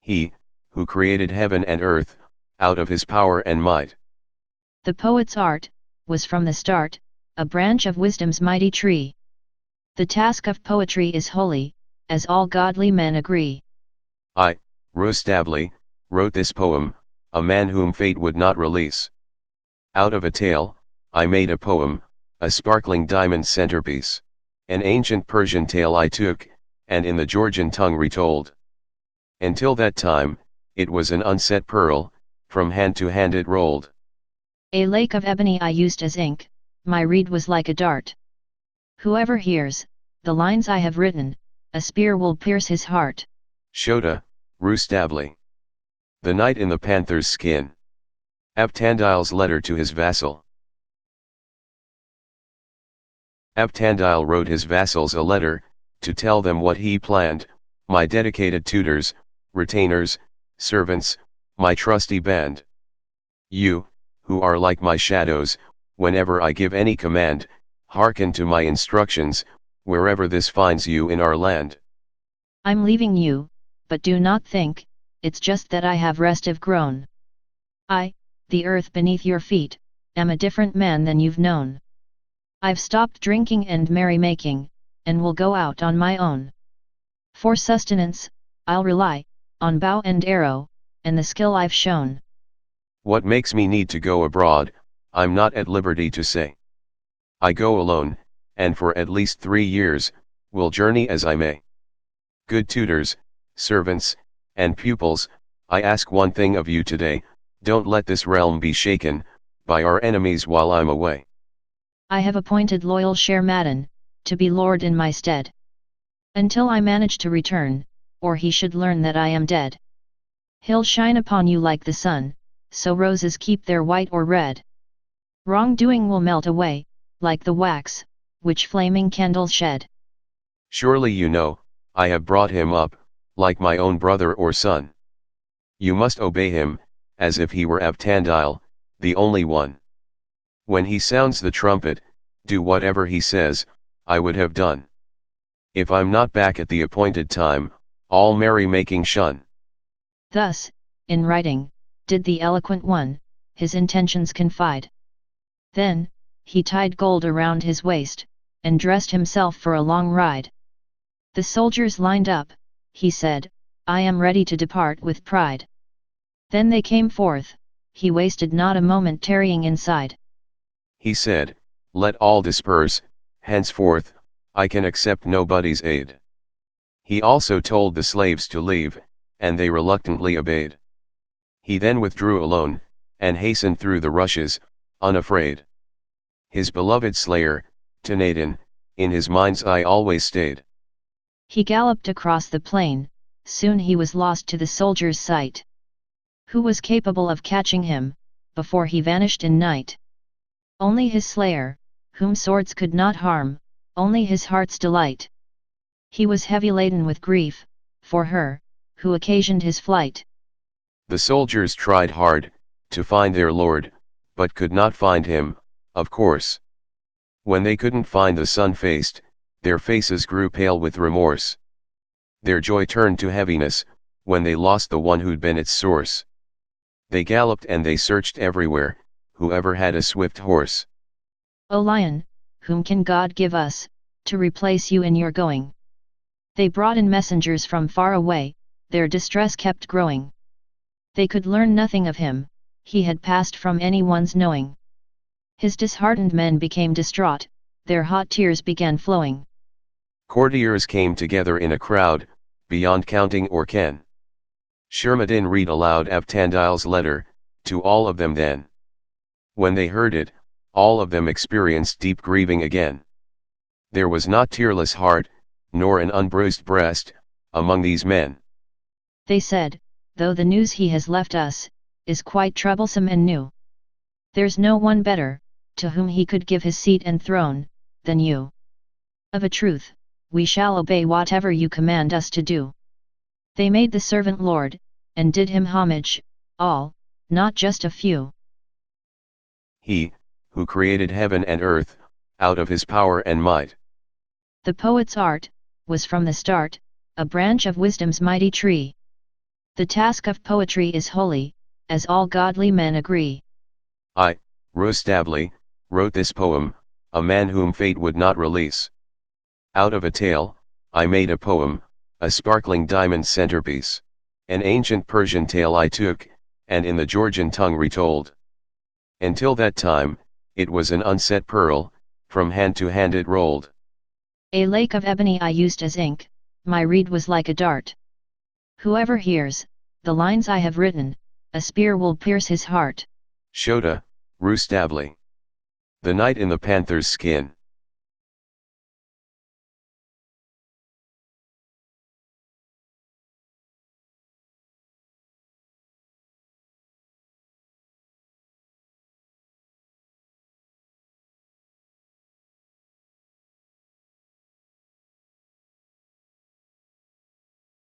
He, who created heaven and earth, out of his power and might. The poet's art, was from the start, a branch of wisdom's mighty tree. The task of poetry is holy, as all godly men agree. I, Rustaveli, wrote this poem, a man whom fate would not release. Out of a tale, I made a poem, a sparkling diamond centerpiece. An ancient Persian tale I took, and in the Georgian tongue retold. Until that time, it was an unset pearl, from hand to hand it rolled. A lake of ebony I used as ink, my reed was like a dart. Whoever hears the lines I have written, a spear will pierce his heart. Shota Rustaveli. The Knight in the Panther's Skin. Avtandil's letter to his vassal. Avtandil wrote his vassals a letter, to tell them what he planned, my dedicated tutors, retainers, servants, my trusty band. You, who are like my shadows, whenever I give any command, hearken to my instructions, wherever this finds you in our land. I'm leaving you, but do not think, it's just that I have restive grown. I, the earth beneath your feet, am a different man than you've known. I've stopped drinking and merrymaking, and will go out on my own. For sustenance, I'll rely on bow and arrow, and the skill I've shown. What makes me need to go abroad, I'm not at liberty to say. I go alone, and for at least 3 years, will journey as I may. Good tutors, servants, and pupils, I ask one thing of you today, don't let this realm be shaken by our enemies while I'm away. I have appointed loyal Sher Madden to be lord in my stead. Until I manage to return, or he should learn that I am dead. He'll shine upon you like the sun, so roses keep their white or red. Wrongdoing will melt away, like the wax, which flaming candles shed. Surely you know, I have brought him up, like my own brother or son. You must obey him, as if he were Avtandil, the only one. When he sounds the trumpet, do whatever he says, I would have done. If I'm not back at the appointed time, all merry-making shun. Thus, in writing, did the eloquent one, his intentions confide. Then, he tied gold around his waist, and dressed himself for a long ride. The soldiers lined up, he said, I am ready to depart with pride. Then they came forth, he wasted not a moment tarrying inside. He said, let all disperse, henceforth, I can accept nobody's aid. He also told the slaves to leave, and they reluctantly obeyed. He then withdrew alone, and hastened through the rushes, unafraid. His beloved slayer, Tanaden, in his mind's eye always stayed. He galloped across the plain, soon he was lost to the soldier's sight. Who was capable of catching him, before he vanished in night? Only his slayer, whom swords could not harm, only his heart's delight. He was heavy laden with grief, for her, who occasioned his flight. The soldiers tried hard, to find their lord, but could not find him, of course. When they couldn't find the sun-faced, their faces grew pale with remorse. Their joy turned to heaviness, when they lost the one who'd been its source. They galloped and they searched everywhere, whoever had a swift horse. O lion, whom can God give us, to replace you in your going? They brought in messengers from far away, their distress kept growing. They could learn nothing of him, he had passed from anyone's knowing. His disheartened men became distraught, their hot tears began flowing. Courtiers came together in a crowd, beyond counting or ken. Shermadin read aloud Avtandil's letter, to all of them then. When they heard it, all of them experienced deep grieving again. There was not tearless heart, nor an unbruised breast, among these men. They said, though the news he has left us, is quite troublesome and new. There's no one better, to whom he could give his seat and throne, than you. Of a truth, we shall obey whatever you command us to do. They made the servant lord, and did him homage, all, not just a few. He, who created heaven and earth, out of his power and might. The poet's art, was from the start, a branch of wisdom's mighty tree. The task of poetry is holy, as all godly men agree. I, Rustaveli, wrote this poem, a man whom fate would not release. Out of a tale, I made a poem, a sparkling diamond centerpiece. An ancient Persian tale I took, and in the Georgian tongue retold. Until that time, it was an unset pearl, from hand to hand it rolled. A lake of ebony I used as ink, my reed was like a dart. Whoever hears the lines I have written, a spear will pierce his heart. Shota Rustaveli. The night in the panther's skin.